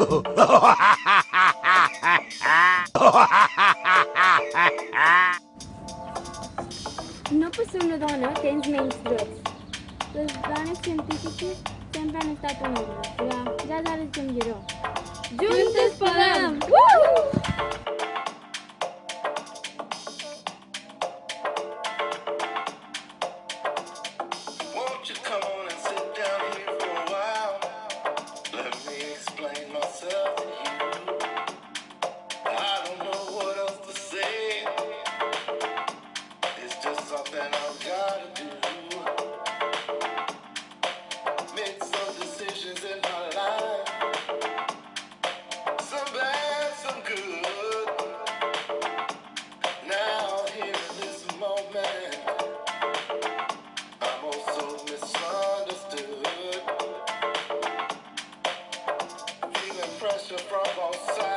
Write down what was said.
No posso una donna tens menys drets. Les dones científiques sempre han estat unides. Ja és hora de canviar-ho. Juntes podem! Won't you come on and sit down here for a while? Let me explain myself to you. I don't know what else to say. It's just something I've gotta do. Made some decisions in my life. Some bad, some good. Now here in this moment, I'm also misunderstood. Feeling pressure from all sides.